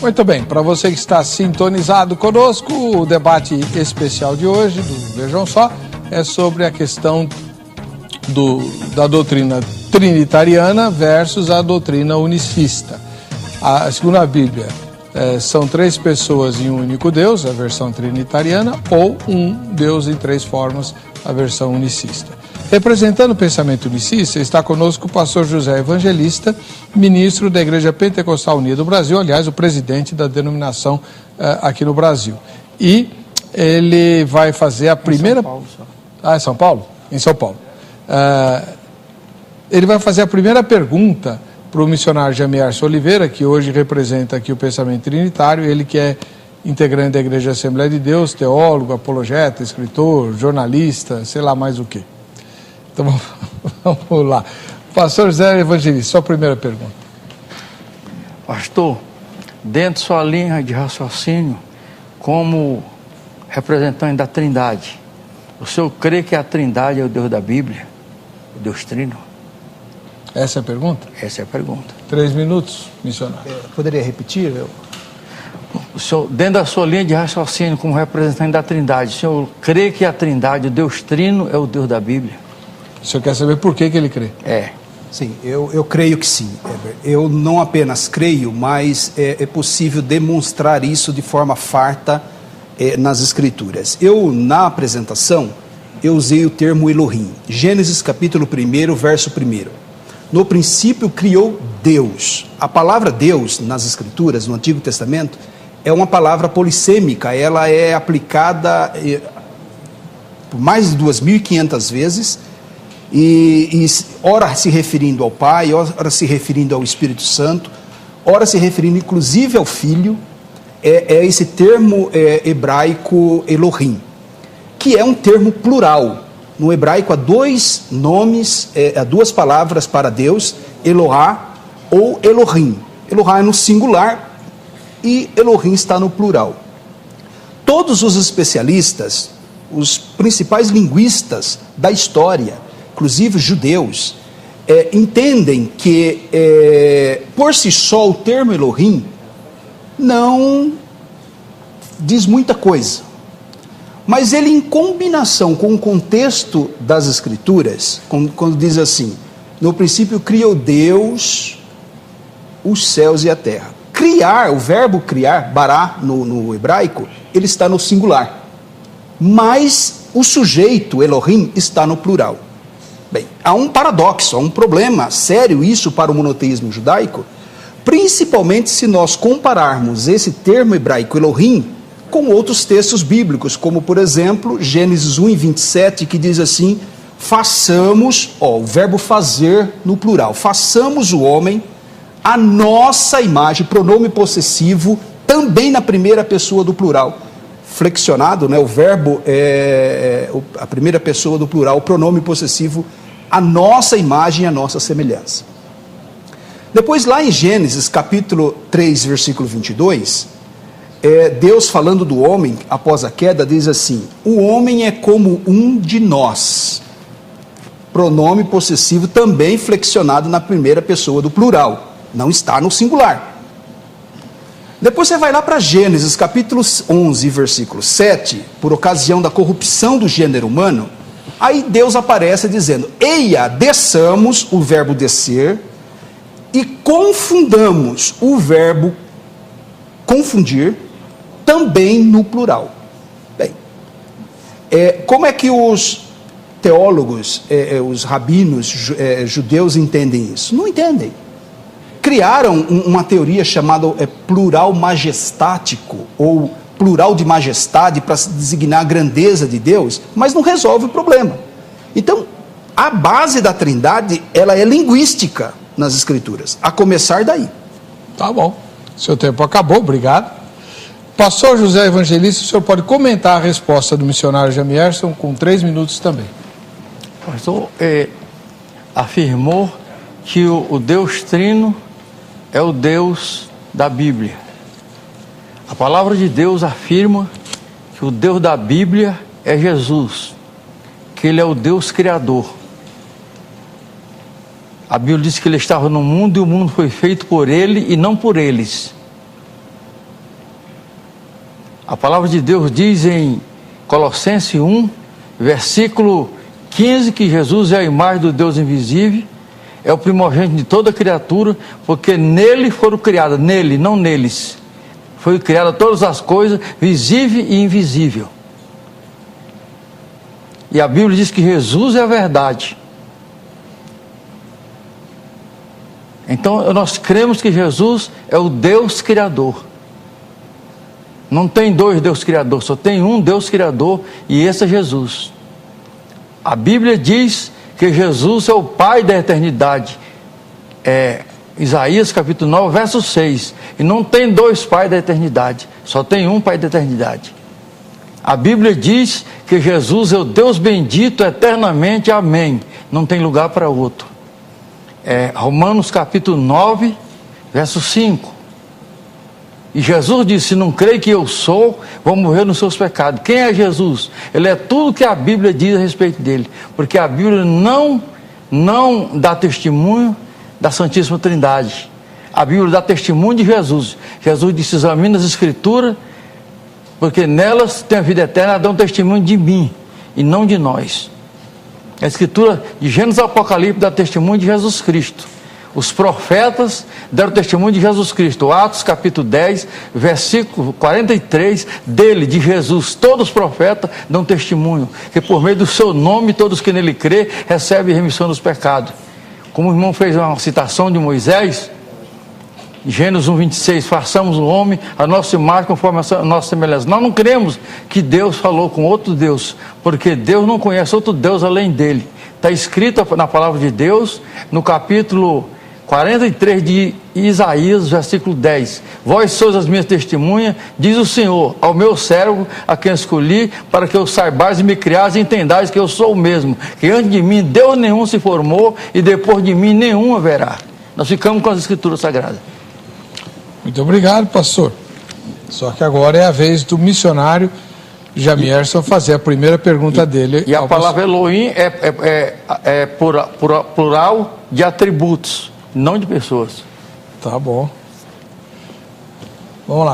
Muito bem, para você que está sintonizado conosco, o debate especial de hoje, do Vejam Só, é sobre a questão da doutrina trinitariana versus a doutrina unicista. Segundo a Bíblia, são três pessoas em um único Deus, a versão trinitariana, ou um Deus em três formas, a versão unicista. Representando o pensamento unicista, está conosco o pastor José Evangelista, ministro da Igreja Pentecostal Unida do Brasil, aliás, o presidente da denominação aqui no Brasil. E ele vai fazer a primeira... Em São Paulo, só. Em São Paulo? Em São Paulo. Ele vai fazer a primeira pergunta para o missionário Jamierson Oliveira, que hoje representa aqui o pensamento trinitário, ele que é integrante da Igreja Assembleia de Deus, teólogo, apologeta, escritor, jornalista, sei lá mais o quê. Então, vamos lá. Pastor José Evangelista, sua primeira pergunta. Pastor, dentro de sua linha de raciocínio, como representante da Trindade, o senhor crê que a Trindade é o Deus da Bíblia? O Deus Trino? Essa é a pergunta? Essa é a pergunta. 3 minutos, missionário. Poderia repetir? O senhor, dentro da sua linha de raciocínio, como representante da Trindade, o senhor crê que a Trindade, o Deus Trino, é o Deus da Bíblia? O senhor quer saber por que ele crê? Sim, eu creio que sim, Heber. Eu não apenas creio, mas é possível demonstrar isso de forma farta nas Escrituras. Na apresentação, eu usei o termo Elohim. Gênesis capítulo 1, verso 1. No princípio criou Deus. A palavra Deus, nas Escrituras, no Antigo Testamento, é uma palavra polissêmica. Ela é aplicada por mais de 2.500 vezes, e ora se referindo ao Pai, ora se referindo ao Espírito Santo, ora se referindo inclusive ao Filho. Esse termo hebraico Elohim, que é um termo plural. No hebraico há dois nomes, há duas palavras para Deus, Elohá ou Elohim. Elohá é no singular e Elohim está no plural. Todos os especialistas, os principais linguistas da história, inclusive judeus, entendem que, por si só, o termo Elohim não diz muita coisa. Mas ele, em combinação com o contexto das Escrituras, quando diz assim, no princípio criou Deus os céus e a terra. Criar, o verbo criar, bará, no hebraico, ele está no singular. Mas o sujeito, Elohim, está no plural. Bem, há um paradoxo, há um problema sério isso para o monoteísmo judaico, principalmente se nós compararmos esse termo hebraico Elohim com outros textos bíblicos, como por exemplo, Gênesis 1:27, que diz assim, façamos, o verbo fazer no plural, façamos o homem a nossa imagem, pronome possessivo, também na primeira pessoa do plural. Flexionado, né, o verbo a primeira pessoa do plural, o pronome possessivo, a nossa imagem e a nossa semelhança. Depois lá em Gênesis capítulo 3, versículo 22, Deus falando do homem após a queda diz assim, o homem é como um de nós, pronome possessivo também flexionado na primeira pessoa do plural, não está no singular. Depois você vai lá para Gênesis capítulo 11, versículo 7, por ocasião da corrupção do gênero humano, aí Deus aparece dizendo, eia, desçamos, o verbo descer, e confundamos o verbo confundir, também no plural. Bem, como é que os teólogos, os rabinos judeus entendem isso? Não entendem. Criaram uma teoria chamada plural majestático, ou plural de majestade, para designar a grandeza de Deus, mas não resolve o problema. Então, a base da Trindade, ela é linguística nas Escrituras, a começar daí. Tá bom, seu tempo acabou, obrigado. Pastor José Evangelista, o senhor pode comentar a resposta do missionário Jamierson com 3 minutos também. Pastor, afirmou que o Deus Trino é o Deus da Bíblia. A palavra de Deus afirma que o Deus da Bíblia é Jesus, que Ele é o Deus Criador. A Bíblia diz que Ele estava no mundo e o mundo foi feito por Ele e não por eles. A palavra de Deus diz em Colossenses 1, versículo 15, que Jesus é a imagem do Deus invisível, é o primogênito de toda criatura, porque nele foram criadas, nele, não neles, foi criada todas as coisas, visível e invisível. E a Bíblia diz que Jesus é a verdade. Então nós cremos que Jesus é o Deus Criador. Não tem dois Deus Criador, só tem um Deus Criador, e esse é Jesus. A Bíblia diz que Jesus é o Pai da eternidade. Isaías capítulo 9, verso 6. E não tem dois pais da eternidade, só tem um Pai da eternidade. A Bíblia diz que Jesus é o Deus bendito eternamente, amém. Não tem lugar para outro. Romanos capítulo 9, verso 5. E Jesus disse: se não crê que eu sou, vão morrer nos seus pecados. Quem é Jesus? Ele é tudo que a Bíblia diz a respeito dele. Porque a Bíblia não dá testemunho da Santíssima Trindade. A Bíblia dá testemunho de Jesus. Jesus disse: examina as Escrituras, porque nelas tem a vida eterna, dão testemunho de mim e não de nós. A Escritura de Gênesis ao Apocalipse dá testemunho de Jesus Cristo. Os profetas deram testemunho de Jesus Cristo. Atos capítulo 10, versículo 43, dele, de Jesus, todos os profetas dão testemunho, que por meio do seu nome, todos que nele crê, recebem remissão dos pecados. Como o irmão fez uma citação de Moisés, Gênesis 1, 26, façamos o homem a nossa imagem conforme a nossa semelhança. Nós não cremos que Deus falou com outro Deus, porque Deus não conhece outro Deus além dele. Está escrito na palavra de Deus, no capítulo 43 de Isaías, versículo 10. Vós sois as minhas testemunhas, diz o Senhor, ao meu servo, a quem escolhi, para que eu saibais e me criais e entendais que eu sou o mesmo, que antes de mim Deus nenhum se formou e depois de mim nenhum haverá. Nós ficamos com as Escrituras Sagradas. Muito obrigado, pastor. Só que agora é a vez do missionário Jamierson fazer a primeira pergunta dele. E a palavra Elohim é plural de atributos, não de pessoas. Tá bom. Vamos lá.